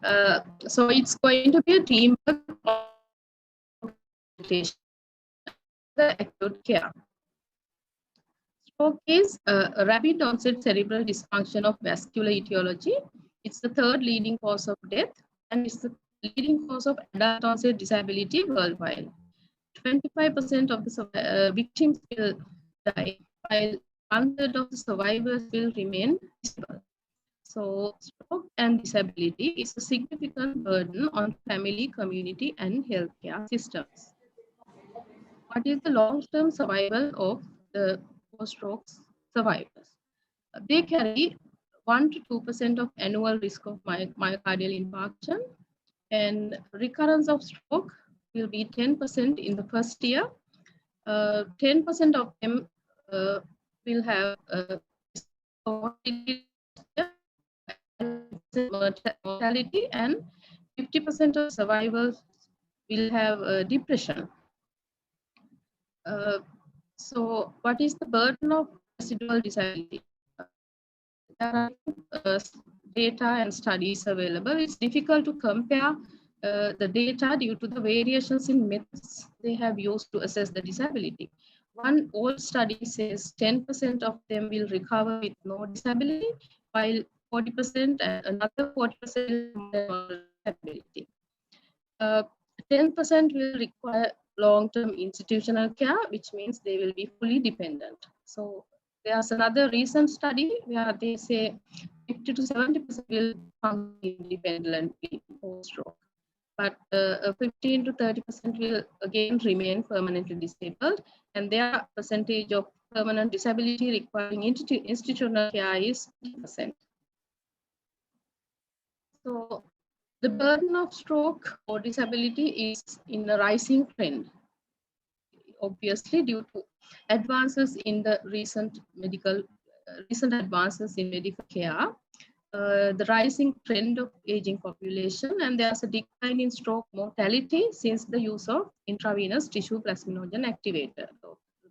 So it's going to be a teamwork the acute care. Stroke is a rapid onset cerebral dysfunction of vascular etiology. It's the third leading cause of death, and it's the leading cause of adult onset disability worldwide. 25% of the victims will die, while 1/3 of the survivors will remain disabled. So, stroke and disability is a significant burden on family, community, and healthcare systems. What is the long-term survival of the post-stroke survivors? They carry 1 to 2% of annual risk of myocardial infarction, and recurrence of stroke will be 10% in the first year. 10% of them will have mortality, and 50% of survivors will have depression. So what is the burden of residual disability? There are data and studies available. It's difficult to compare the data due to the variations in methods they have used to assess the disability. One old study says 10% of them will recover with no disability, while 40% and another 40% will have disability. 10% will require long-term institutional care, which means they will be fully dependent. So there's another recent study where they say 50 to 70% will function independently post-stroke, but 15 to 30% will again remain permanently disabled, and their percentage of permanent disability requiring institutional care is 50%. So the burden of stroke or disability is in a rising trend, obviously due to advances in the recent advances in medical care, the rising trend of aging population, and there's a decline in stroke mortality since the use of intravenous tissue plasminogen activator,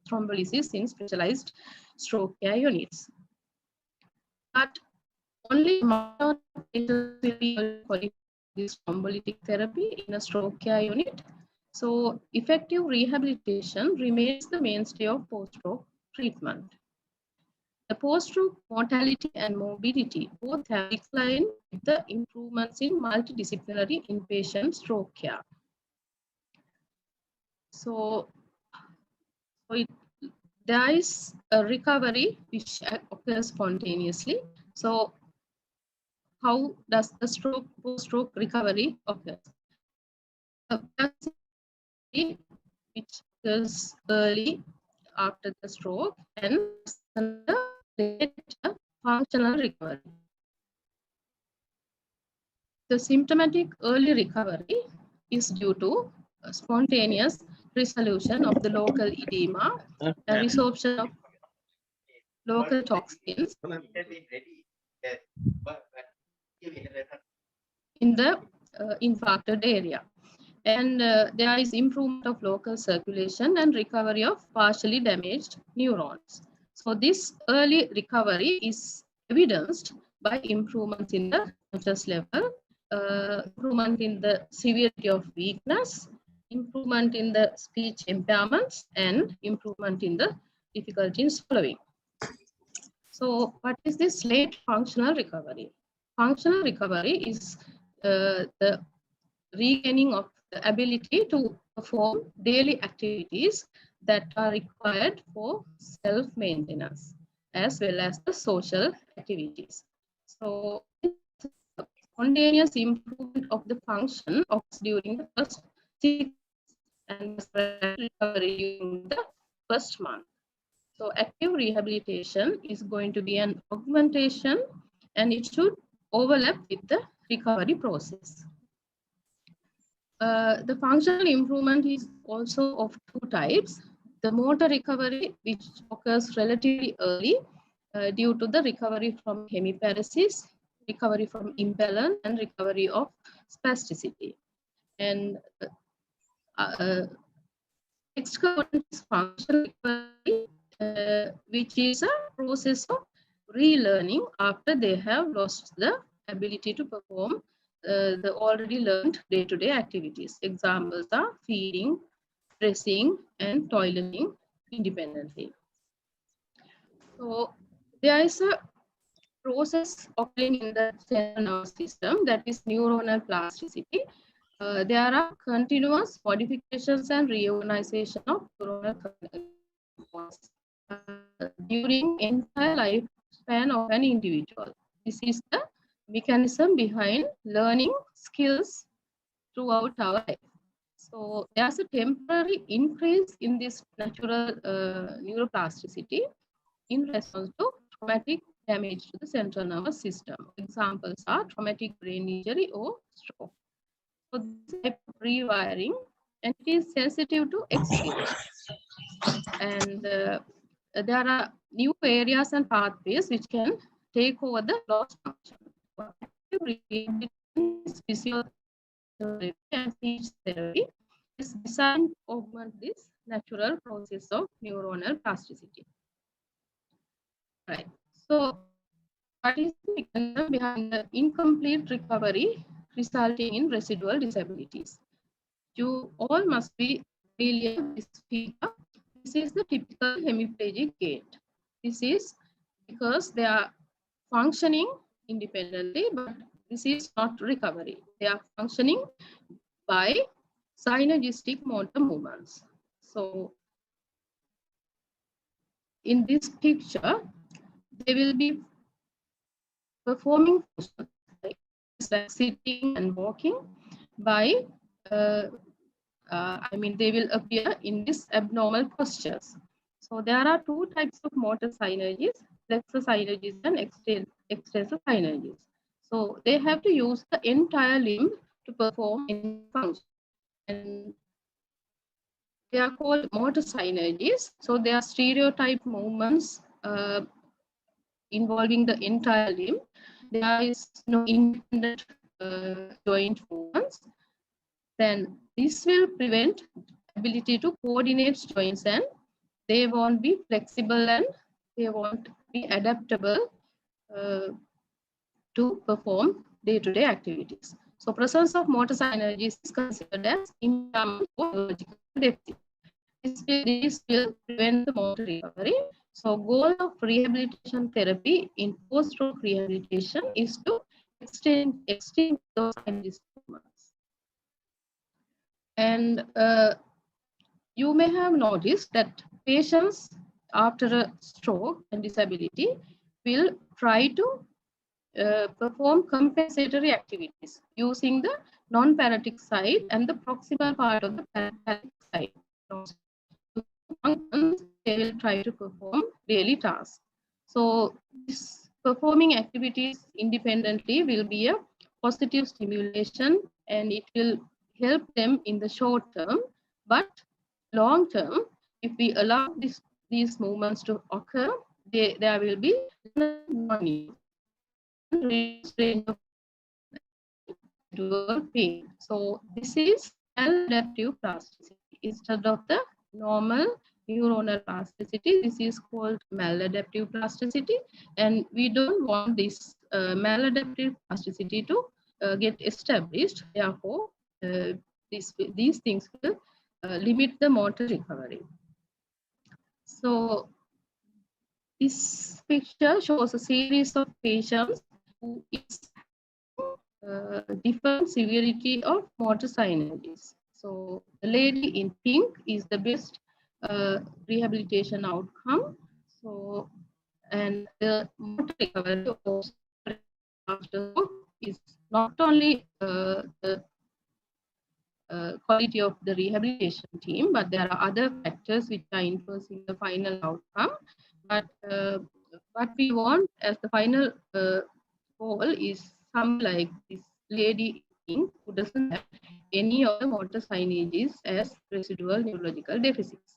thrombolysis in specialized stroke care units. But only minor patients will be qualified this thrombolytic therapy in a stroke care unit. So effective rehabilitation remains the mainstay of post-stroke treatment. The post-stroke mortality and morbidity both have declined with the improvements in multidisciplinary inpatient stroke care. So there is a recovery which occurs spontaneously. So how does the post-stroke recovery occur? Which occurs early after the stroke and later functional recovery. The symptomatic early recovery is due to spontaneous resolution of the local edema, a resorption of local toxins in the infarcted area. And there is improvement of local circulation and recovery of partially damaged neurons. So this early recovery is evidenced by improvements in the conscious level, improvement in the severity of weakness, improvement in the speech impairments, and improvement in the difficulty in swallowing. So what is this late functional recovery? Functional recovery is the regaining of the ability to perform daily activities that are required for self-maintenance as well as the social activities. So spontaneous improvement of the function occurs during the first 6 and recovery during the first month. So active rehabilitation is going to be an augmentation, and it should overlap with the recovery process. The functional improvement is also of two types. The motor recovery, which occurs relatively early due to the recovery from hemiparesis, recovery from imbalance, and recovery of spasticity. And next component is functional recovery, which is a process of relearning after they have lost the ability to perform the already learned day-to-day activities. Examples are feeding, dressing, and toileting independently. So there is a process occurring in the central nervous system, that is neuronal plasticity. There are continuous modifications and reorganization of neuronal neurons during entire lifespan of an individual. This is the mechanism behind learning skills throughout our life. So there's a temporary increase in this natural neuroplasticity in response to traumatic damage to the central nervous system. Examples are traumatic brain injury or stroke. So this type of rewiring, and it is sensitive to extremes. And there are new areas and pathways which can take over the lost function. Physiotherapy and speech therapy is designed to augment this natural process of neuronal plasticity. Right. So, what is the mechanism behind the incomplete recovery resulting in residual disabilities? You all must be familiar with this figure. This is the typical hemiplegic gait. This is because they are functioning independently, but this is not recovery. They are functioning by synergistic motor movements. So, in this picture, they will be performing functions like sitting and walking by, they will appear in this abnormal postures. So there are two types of motor synergies, flexor synergies and extensor synergies. So they have to use the entire limb to perform any function. And they are called motor synergies. So they are stereotype movements involving the entire limb. There is no independent joint movements. Then this will prevent ability to coordinate joints, and they won't be flexible and they won't be adaptable to perform day-to-day activities. So presence of motor synergies is considered as impairment or neurological deficit. This will prevent the motor recovery. So goal of rehabilitation therapy in post-stroke rehabilitation is to extend those synergistic movements. And you may have noticed that patients after a stroke and disability will try to perform compensatory activities using the non-paratic side and the proximal part of the paratic side. They will try to perform daily tasks. So this performing activities independently will be a positive stimulation, and it will help them in the short term, but long term, if we allow these movements to occur, there will be non-need pain. So this is maladaptive plasticity. Instead of the normal neuronal plasticity, this is called maladaptive plasticity, and we don't want this maladaptive plasticity to get established. Therefore, these things will limit the motor recovery. So this picture shows a series of patients who is different severity of motor synergies. So the lady in pink is the best rehabilitation outcome. So, and the motor recovery after is not only the quality of the rehabilitation team, but there are other factors which are influencing the final outcome. But what we want as the final goal is some like this lady who doesn't have any of the motor signages as residual neurological deficits.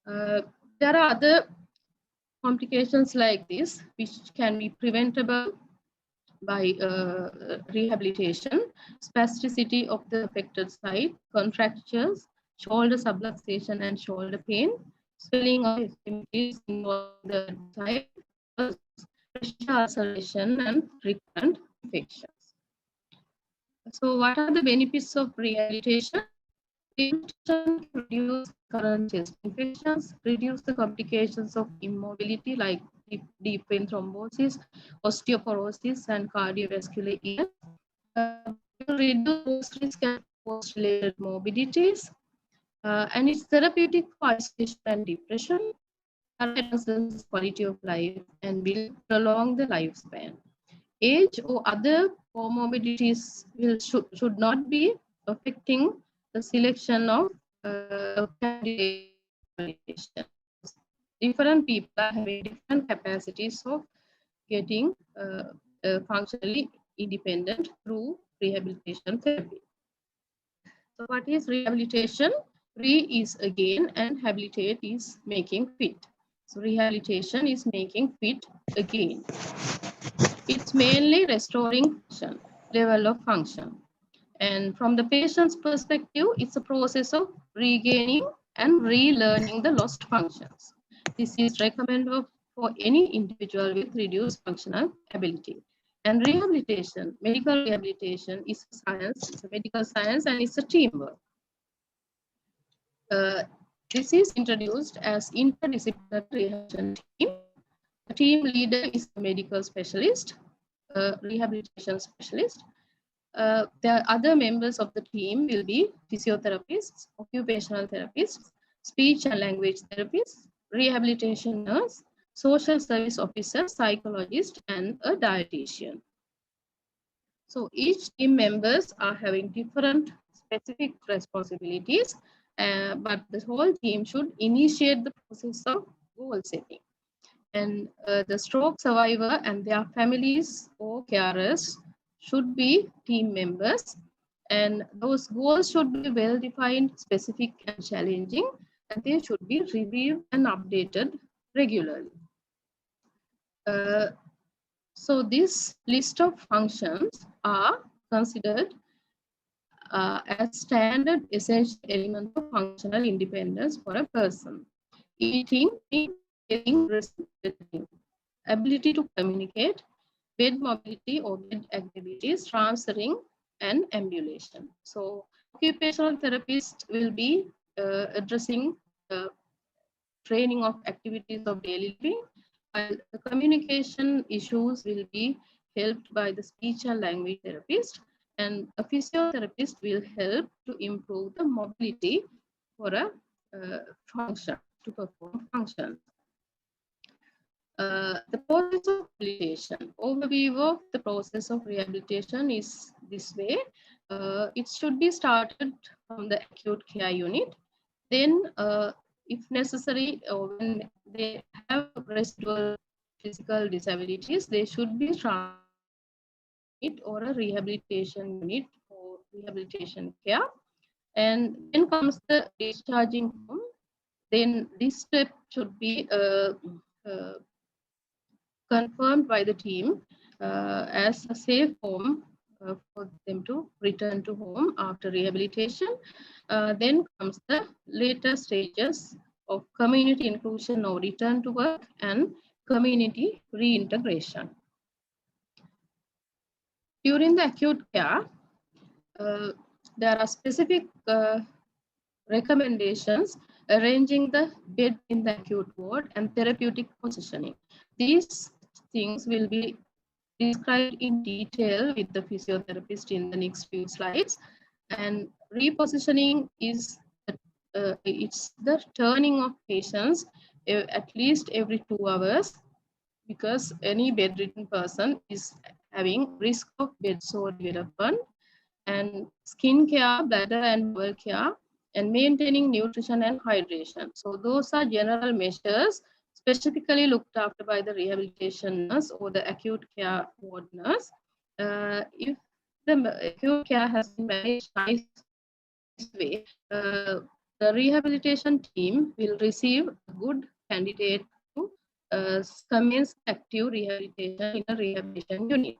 There are other complications like this which can be preventable by rehabilitation: spasticity of the affected site, contractures, shoulder subluxation and shoulder pain, swelling of extremities involving the site, pressure ulceration and recurrent infections. So what are the benefits of rehabilitation? Rehabilitation can reduce current chest infections, reduce the complications of immobility like deep vein thrombosis, osteoporosis, and cardiovascular events. Will reduce those risks and post-related morbidities. And it's therapeutic for isolation and depression, enhances quality of life, and will prolong the lifespan. Age or other comorbidities should not be affecting the selection of candidates for rehabilitation. Different people are having different capacities of getting functionally independent through rehabilitation therapy. So what is rehabilitation? Re is again and habilitate is making fit. So rehabilitation is making fit again. It's mainly restoring function, level of function. And from the patient's perspective, it's a process of regaining and relearning the lost functions. This is recommended for any individual with reduced functional ability. And rehabilitation, medical rehabilitation is a science, it's a medical science, and it's a teamwork. This is introduced as interdisciplinary rehabilitation team. The team leader is a medical specialist, rehabilitation specialist. The other members of the team will be physiotherapists, occupational therapists, speech and language therapists, rehabilitation nurse, social service officer, psychologist, and a dietitian. So each team members are having different specific responsibilities, but the whole team should initiate the process of goal setting. And the stroke survivor and their families or carers should be team members, and those goals should be well defined, specific, and challenging, and they should be reviewed and updated regularly. So this list of functions are considered as standard essential elements of functional independence for a person. Eating, breathing, breathing, ability to communicate, bed mobility or bed activities, transferring, and ambulation. So occupational therapist will be addressing the training of activities of daily living, while the communication issues will be helped by the speech and language therapist, and a physiotherapist will help to improve the mobility for a function, to perform functions. The process of rehabilitation. Overview of the process of rehabilitation is this way. It should be started from the acute care unit. Then, if necessary, when they have residual physical disabilities, they should be transferred or a rehabilitation unit for rehabilitation care. And then comes the discharging home. Then this step should be confirmed by the team as a safe home for them to return to home after rehabilitation. Then comes the later stages of community inclusion or return to work and community reintegration. During the acute care, there are specific recommendations arranging the bed in the acute ward and therapeutic positioning. These things will be described in detail with the physiotherapist in the next few slides. And repositioning is it's the turning of patients at least every 2 hours, because any bedridden person is having risk of bed sore development. And skin care, bladder and bowel care, and maintaining nutrition and hydration. So those are general measures specifically looked after by the rehabilitation nurse or the acute care ward nurse. If the acute care has been managed nice way, the rehabilitation team will receive a good candidate to commence active rehabilitation in a rehabilitation unit.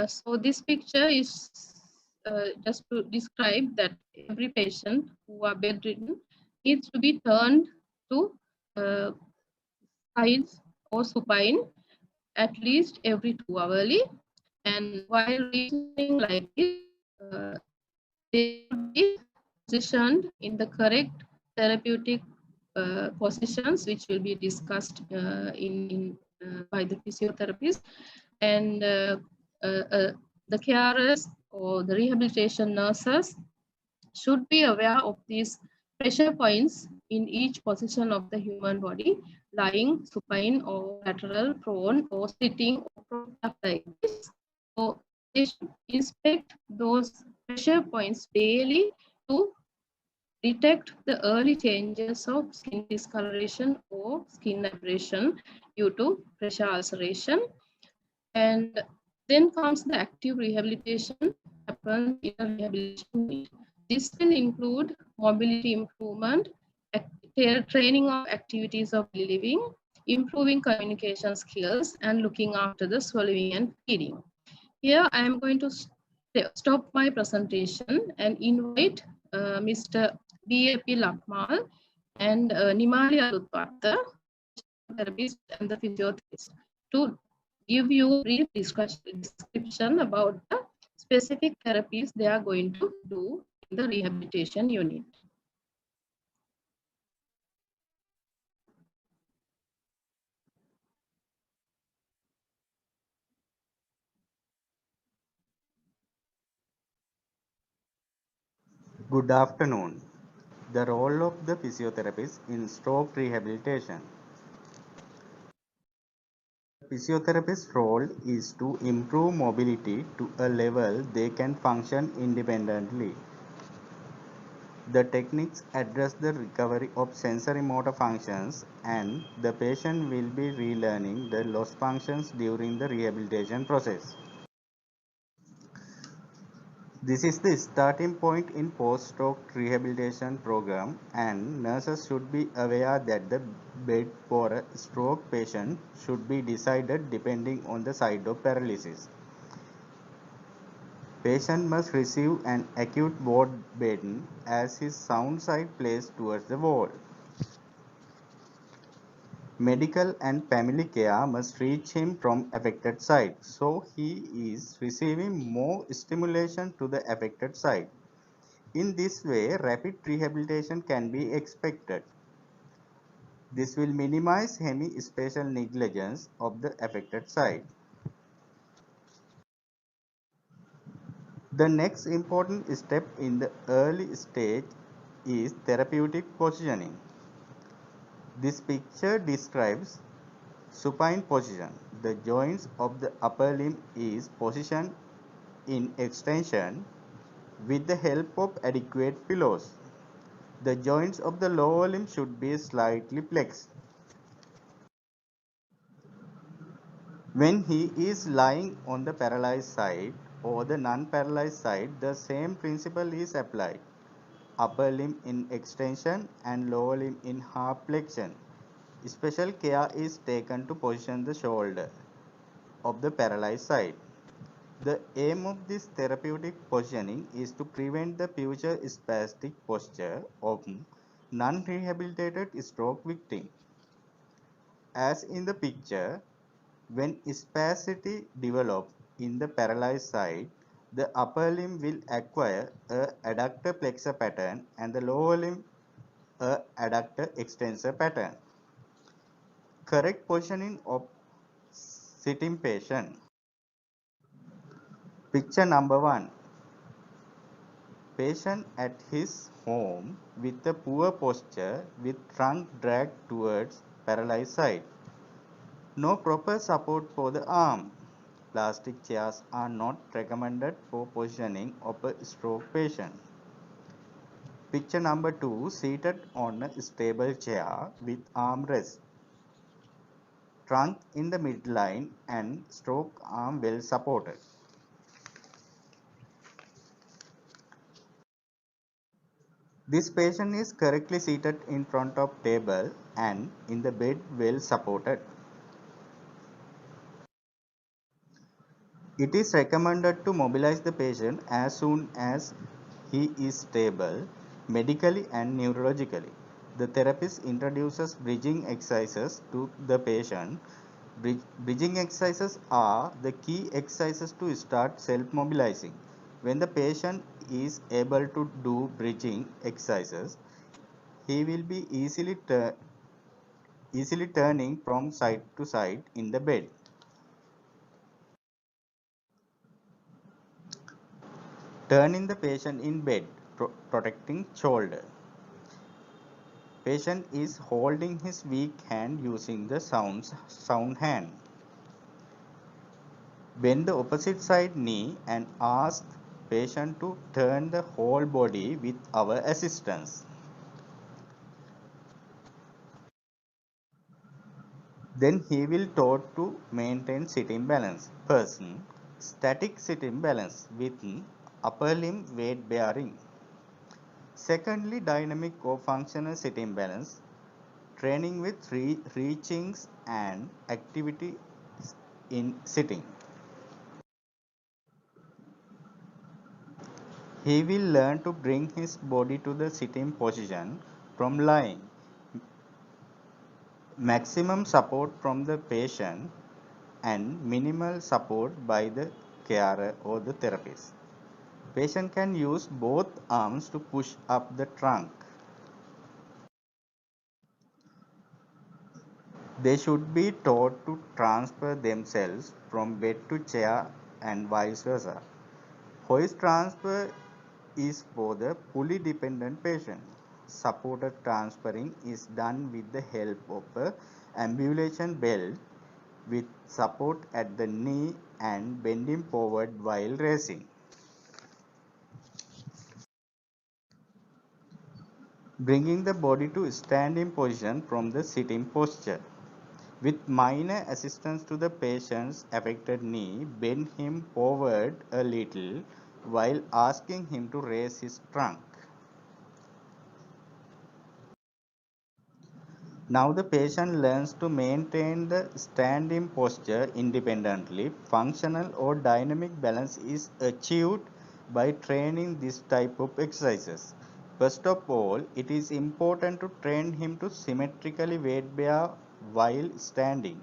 So this picture is just to describe that every patient who are bedridden needs to be turned to sides or supine at least every 2 hourly. And while reasoning like this, they should be positioned in the correct therapeutic positions, which will be discussed by the physiotherapist. And the carers or the rehabilitation nurses should be aware of these pressure points in each position of the human body, lying, supine, or lateral, prone, or sitting, or propped up like this. So they should inspect those pressure points daily to detect the early changes of skin discoloration or skin abrasion due to pressure ulceration. And then comes the active rehabilitation happens in a rehabilitation unit. This will include mobility improvement, training of activities of daily living, improving communication skills, and looking after the swallowing and feeding. Here I am going to stop my presentation and invite Mr. B.A.P. Lakmal and Nimali Alutwata, therapist and the physiotherapist, to give you brief description about the specific therapies they are going to do in the rehabilitation unit. Good afternoon. The role of the physiotherapist in stroke rehabilitation. Physiotherapist's role is to improve mobility to a level they can function independently. The techniques address the recovery of sensory motor functions, and the patient will be relearning the lost functions during the rehabilitation process. This is the starting point in post-stroke rehabilitation program, and nurses should be aware that the bed for a stroke patient should be decided depending on the side of paralysis. Patient must receive an acute ward bed as his sound side placed towards the wall. Medical and family care must reach him from affected side, so he is receiving more stimulation to the affected side. In this way, rapid rehabilitation can be expected. This will minimize any spatial negligence of the affected site. The next important step in the early stage is therapeutic positioning. This picture describes supine position. The joints of the upper limb is positioned in extension with the help of adequate pillows. The joints of the lower limb should be slightly flexed. When he is lying on the paralyzed side or the non-paralyzed side, the same principle is applied. Upper limb in extension and lower limb in half flexion. Special care is taken to position the shoulder of the paralyzed side. The aim of this therapeutic positioning is to prevent the future spastic posture of non-rehabilitated stroke victim. As in the picture, when spasticity develops in the paralyzed side, the upper limb will acquire a adductor flexor pattern and the lower limb a adductor extensor pattern. Correct positioning of sitting patient. Picture number 1. Patient at his home with a poor posture with trunk dragged towards paralyzed side. No proper support for the arm. Plastic chairs are not recommended for positioning of a stroke patient. Picture number 2. Seated on a stable chair with armrest. Trunk in the midline and stroke arm well supported. This patient is correctly seated in front of table and in the bed well supported. It is recommended to mobilize the patient as soon as he is stable medically and neurologically. The therapist introduces bridging exercises to the patient Bridging exercises are the key exercises to start self-mobilizing. When the patient is able to do bridging exercises, he will be easily turning from side to side in the bed. Turning the patient in bed, protecting shoulder. Patient is holding his weak hand using the sound hand. Bend the opposite side knee and ask patient to turn the whole body with our assistance. Then he will taught to maintain sitting balance. Person, static sitting balance with upper limb weight bearing. Secondly, dynamic or functional sitting balance, training with reachings and activity in sitting. He will learn to bring his body to the sitting position from lying. Maximum support from the patient and minimal support by the carer or the therapist. Patient can use both arms to push up the trunk. They should be taught to transfer themselves from bed to chair and vice versa. Hoist transfer is for the fully dependent patient. Supported transferring is done with the help of a ambulation belt with support at the knee and bending forward while raising. Bringing the body to standing position from the sitting posture. With minor assistance to the patient's affected knee, bend him forward a little while asking him to raise his trunk. Now the patient learns to maintain the standing posture independently. Functional or dynamic balance is achieved by training this type of exercises. First of all, it is important to train him to symmetrically weight bear while standing.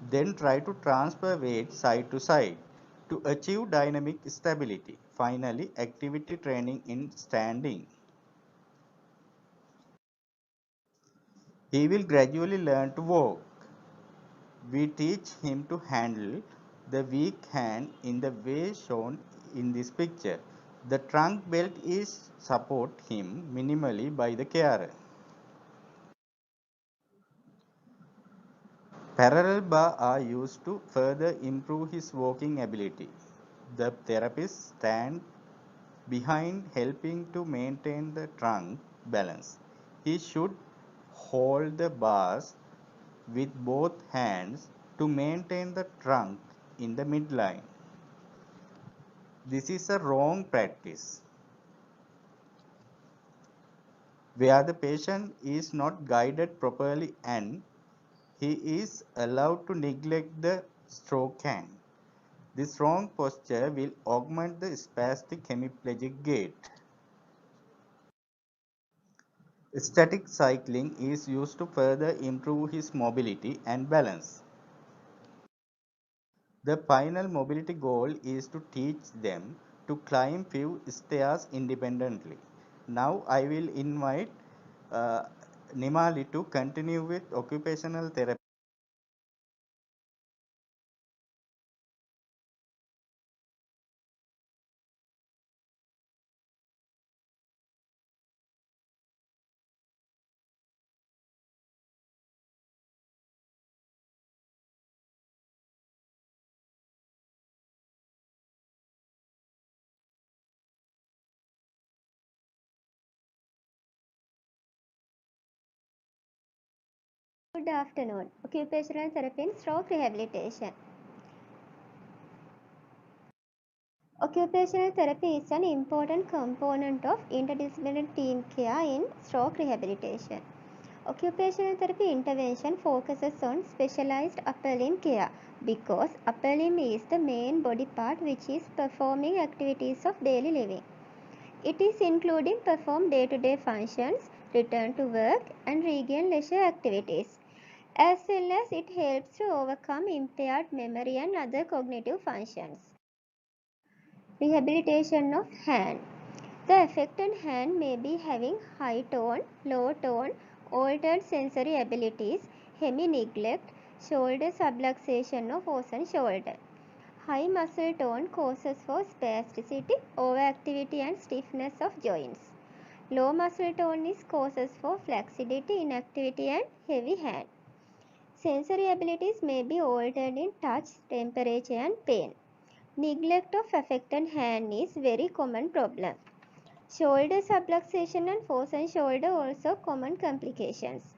Then try to transfer weight side to side to achieve dynamic stability. Finally, activity training in standing. He will gradually learn to walk. We teach him to handle the weak hand in the way shown in this picture. The trunk belt is support him minimally by the carer. Parallel bar are used to further improve his walking ability. The therapist stand behind helping to maintain the trunk balance. He should hold the bars with both hands to maintain the trunk in the midline. This is a wrong practice where the patient is not guided properly and he is allowed to neglect the stroke hand. This wrong posture will augment the spastic hemiplegic gait. Static cycling is used to further improve his mobility and balance. The final mobility goal is to teach them to climb few stairs independently. Now I will invite uh, Nimali to continue with occupational therapy. Good afternoon. Occupational therapy and stroke rehabilitation. Occupational therapy is an important component of interdisciplinary team care in stroke rehabilitation. Occupational therapy intervention focuses on specialized upper limb care because upper limb is the main body part which is performing activities of daily living. It is including perform day-to-day functions, return to work and regain leisure activities. as well as it helps to overcome impaired memory and other cognitive functions. Rehabilitation of hand. The affected hand may be having high tone, low tone, altered sensory abilities, hemi-neglect, shoulder subluxation of frozen shoulder. High muscle tone causes for spasticity, overactivity and stiffness of joints. Low muscle tone is causes for flaccidity, inactivity and heavy hand. Sensory abilities may be altered in touch, temperature and pain. Neglect of affected hand is very common problem. Shoulder subluxation and frozen shoulder also common complications.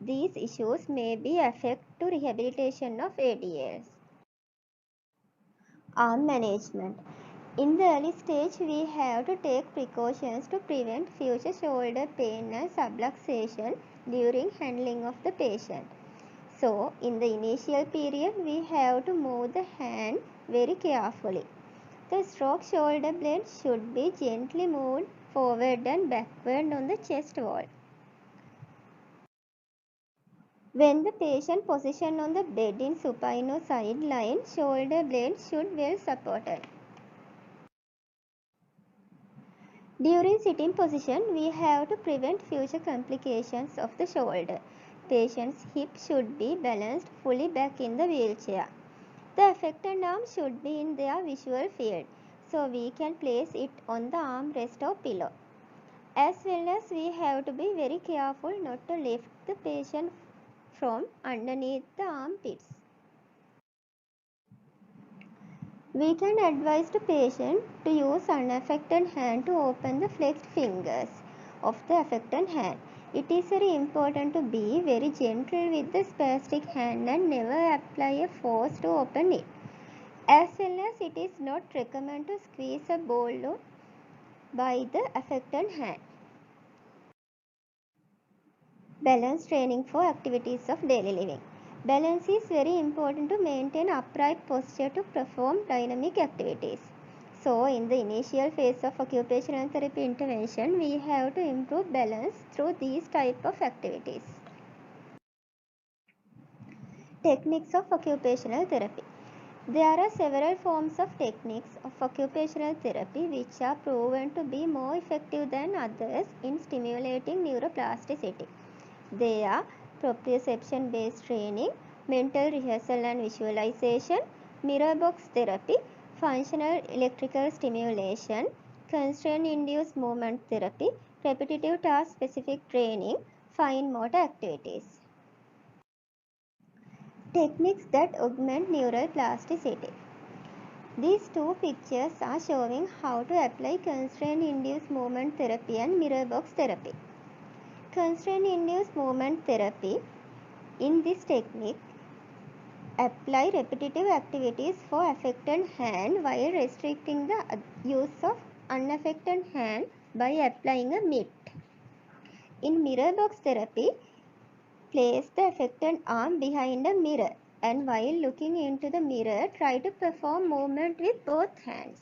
These issues may be affect to rehabilitation of ADLs. Arm management. In the early stage, we have to take precautions to prevent future shoulder pain and subluxation during handling of the patient. So, in the initial period, we have to move the hand very carefully. The stroke shoulder blade should be gently moved forward and backward on the chest wall. When the patient positioned on the bed in supine or side line, shoulder blade should be well supported. During sitting position, we have to prevent future complications of the shoulder. Patient's hip should be balanced fully back in the wheelchair. The affected arm should be in their visual field, so we can place it on the armrest or pillow. As well as we have to be very careful not to lift the patient from underneath the armpits. We can advise the patient to use unaffected hand to open the flexed fingers of the affected hand. It is very important to be very gentle with the spastic hand and never apply a force to open it. As well as it is not recommended to squeeze a ball by the affected hand. Balance training for activities of daily living. Balance is very important to maintain upright posture to perform dynamic activities. So, in the initial phase of occupational therapy intervention, we have to improve balance through these type of activities. Techniques of occupational therapy. There are several forms of techniques of occupational therapy which are proven to be more effective than others in stimulating neuroplasticity. They are proprioception based training, mental rehearsal and visualization, mirror box therapy, functional electrical stimulation, constraint induced movement therapy, repetitive task specific training, fine motor activities. Techniques that augment neural plasticity. These two pictures are showing how to apply constraint induced movement therapy and mirror box therapy. Constraint induced movement therapy. In this technique, apply repetitive activities for affected hand while restricting the use of unaffected hand by applying a mitt. In mirror box therapy, place the affected arm behind a mirror and while looking into the mirror, try to perform movement with both hands.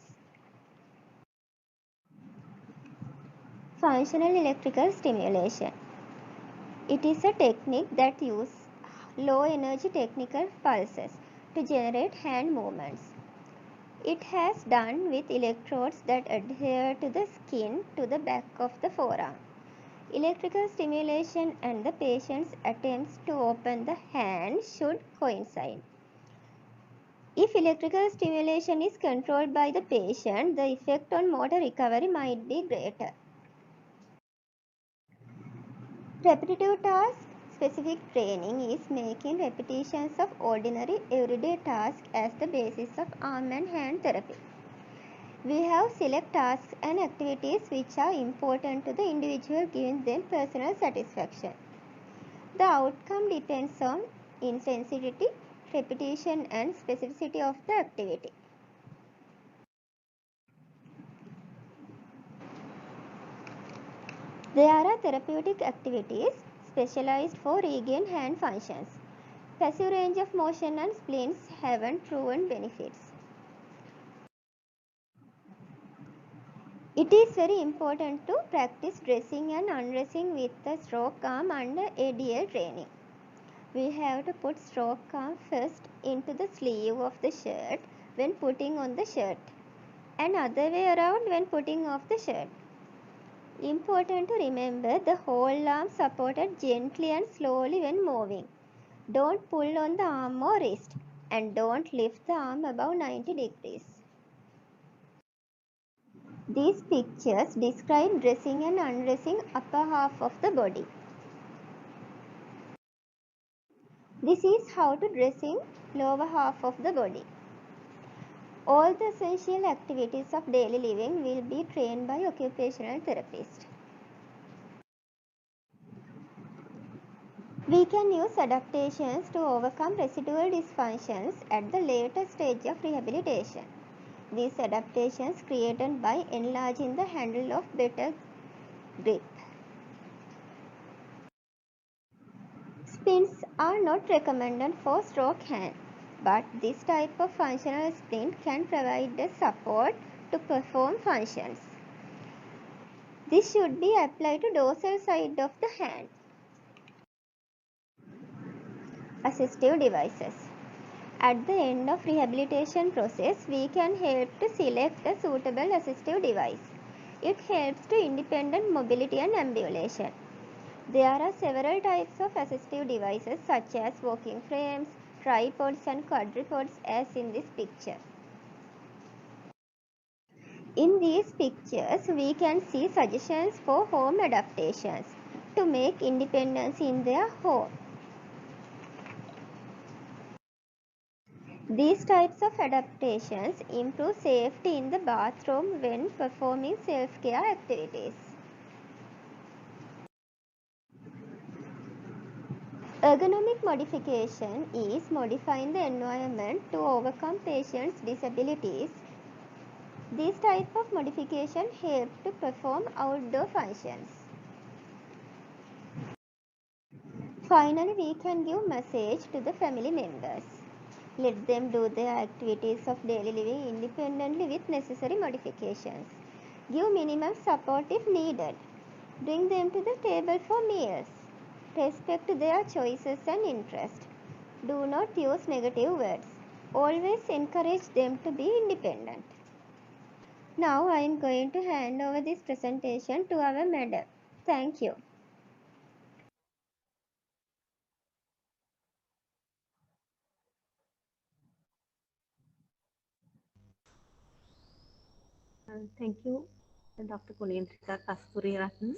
Functional electrical stimulation. It is a technique that uses low energy technical pulses to generate hand movements. It has done with electrodes that adhere to the skin to the back of the forearm. Electrical stimulation and the patient's attempts to open the hand should coincide. If electrical stimulation is controlled by the patient, the effect on motor recovery might be greater. Repetitive task specific training is making repetitions of ordinary everyday tasks as the basis of arm and hand therapy. We have select tasks and activities which are important to the individual, giving them personal satisfaction. The outcome depends on intensity, repetition and specificity of the activity. There are therapeutic activities specialized for regain hand functions. Passive range of motion and splints haven't proven benefits. It is very important to practice dressing and undressing with the stroke arm under ADL training. we have to put stroke arm first into the sleeve of the shirt when putting on the shirt, and other way around when putting off the shirt. Important to remember the whole arm supported gently and slowly when moving. Don't pull on the arm or wrist, and don't lift the arm above 90 degrees. These pictures describe dressing and undressing upper half of the body. This is how to dressing lower half of the body. All the essential activities of daily living will be trained by occupational therapists. We can use adaptations to overcome residual dysfunctions at the later stage of rehabilitation. These adaptations created by enlarging the handle of better grip. Splints are not recommended for stroke hand, but this type of functional splint can provide the support to perform functions. This should be applied to dorsal side of the hand. Assistive devices. At the end of rehabilitation process, we can help to select a suitable assistive device. It helps to independent mobility and ambulation. There are several types of assistive devices such as walking frames, tripods and quadrupods as in this picture. In these pictures, we can see suggestions for home adaptations to make independence in their home. These types of adaptations improve safety in the bathroom when performing self-care activities. Ergonomic modification is modifying the environment to overcome patients' disabilities. This type of modification helps to perform outdoor functions. Finally, we can give message to the family members. Let them do their activities of daily living independently with necessary modifications. Give minimum support if needed. Bring them to the table for meals. Respect their choices and interests. Do not use negative words. Always encourage them to be independent. Now I am going to hand over this presentation to our madam. Thank you. Thank you, Dr. Kunendrika Kasturiratne,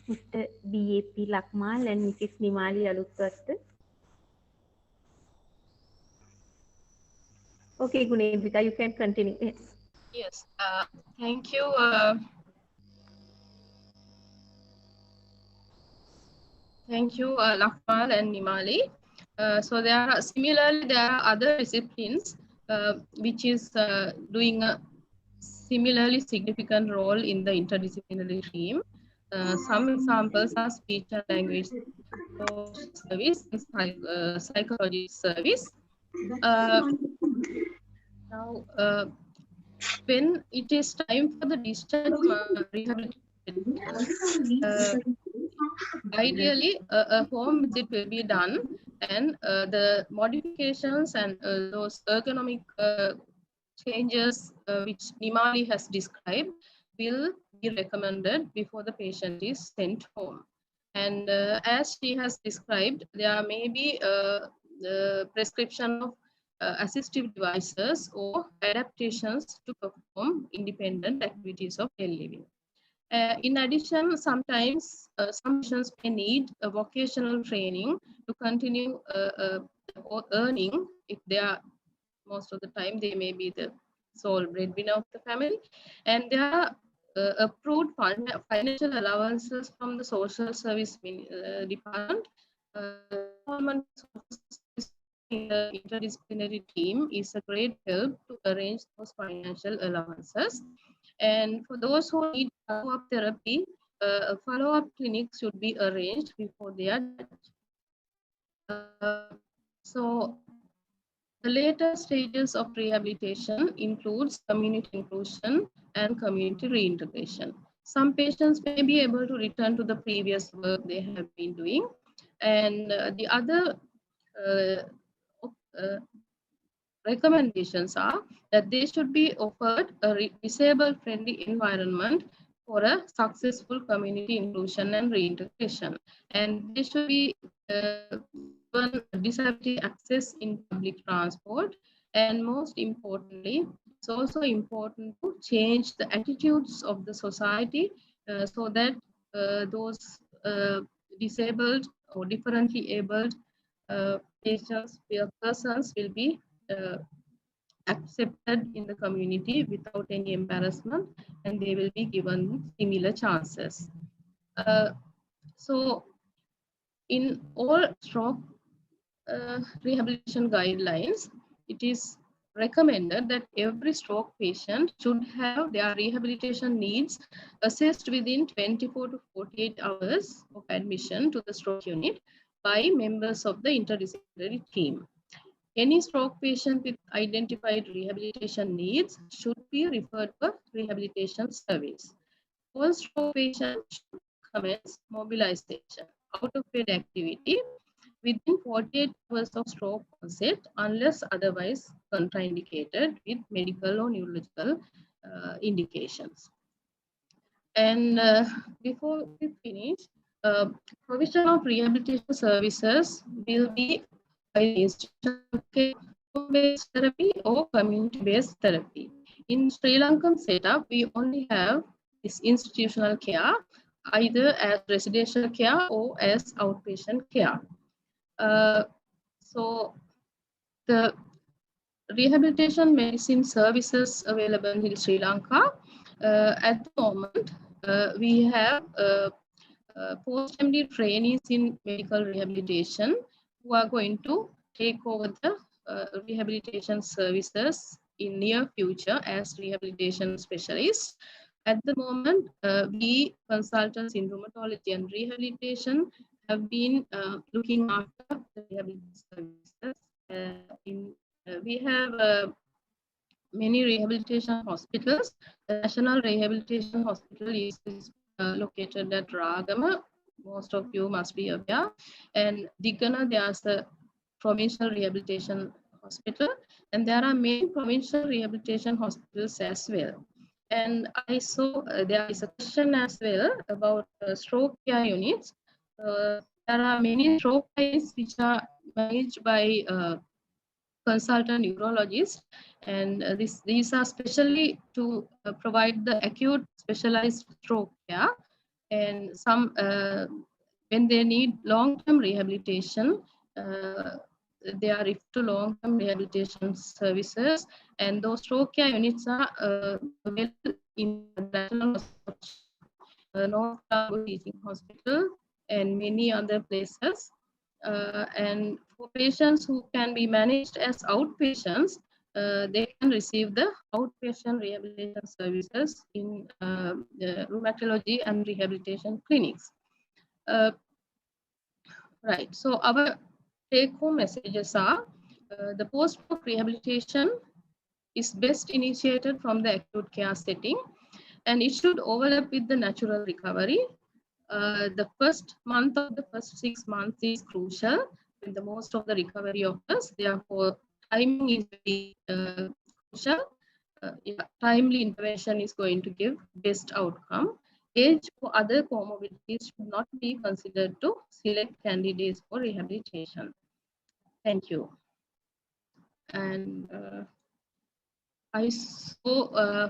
Mr. B.A.P. Lakmal, and Mrs. Nimali Alutwatte. Okay, Kunendrika, you can continue. Yes. Yes, thank you. Thank you, Lakmal and Nimali. So there are other disciplines which is doing a similarly significant role in the interdisciplinary team. Some examples are speech and language service, psychology service. Now, when it is time for the discharge rehabilitation, ideally a home visit will be done, and the modifications and those ergonomic changes which Nimali has described will be recommended before the patient is sent home. And as she has described, there may be the prescription of assistive devices or adaptations to perform independent activities of daily living. In addition, sometimes some patients may need a vocational training to continue earning if they are, most of the time they may be the sole breadwinner of the family, and there are approved financial allowances from the social service department. In the interdisciplinary team is a great help to arrange those financial allowances. And for those who need follow-up therapy, follow-up clinics should be arranged before they are so the later stages of rehabilitation includes community inclusion and community reintegration. Some patients may be able to return to the previous work they have been doing, and the other recommendations are that they should be offered a disabled-friendly environment for a successful community inclusion and reintegration. And they should be given disability access in public transport. And most importantly, it's also important to change the attitudes of the society so that those disabled or differently abled persons will be accepted in the community without any embarrassment, and they will be given similar chances. So in all stroke rehabilitation guidelines, it is recommended that every stroke patient should have their rehabilitation needs assessed within 24 to 48 hours of admission to the stroke unit by members of the interdisciplinary team. Any stroke patient with identified rehabilitation needs should be referred to a rehabilitation service. All stroke patients should commence mobilization out of bed activity within 48 hours of stroke onset unless otherwise contraindicated with medical or neurological indications. And before we finish, provision of rehabilitation services will be by institutional-based therapy or community-based therapy. In Sri Lankan setup, we only have this institutional care, either as residential care or as outpatient care. So the rehabilitation medicine services available in Sri Lanka, at the moment, we have post-MD trainees in medical rehabilitation who are going to take over the rehabilitation services in near future as rehabilitation specialists. At the moment, we consultants in rheumatology and rehabilitation have been looking after the rehabilitation services. We have many rehabilitation hospitals. The National Rehabilitation Hospital is located at Ragama. Most of you must be aware. And Digana, there's a provincial rehabilitation hospital, and there are many provincial rehabilitation hospitals as well. And I saw there is a question as well about stroke care units. There are many stroke units which are managed by consultant neurologists, and these are specially to provide the acute specialized stroke care. And some when they need long-term rehabilitation, they are referred to long-term rehabilitation services, and those stroke care units are available in the National North Colombo Teaching Hospital and many other places. And for patients who can be managed as outpatients, they can receive the outpatient rehabilitation services in rheumatology and rehabilitation clinics. Right, so our take-home messages are the post-stroke rehabilitation is best initiated from the acute care setting, and it should overlap with the natural recovery. The first month of the first 6 months is crucial when the most of the recovery occurs. Therefore, timing is very crucial. Timely intervention is going to give best outcome. Age or other comorbidities should not be considered to select candidates for rehabilitation. Thank you. And I saw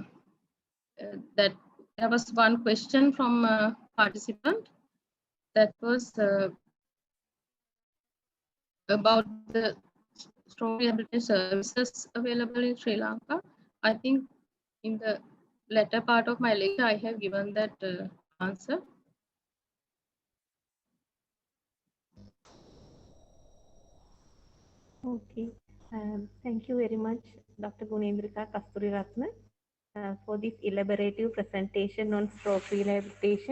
that there was one question from a participant that was about the stroke rehabilitation services available in Sri Lanka. I think in the latter part of my lecture, I have given that answer. Okay. Thank you very much, Dr. Gunendrika Kasturiratne, for this elaborative presentation on stroke rehabilitation.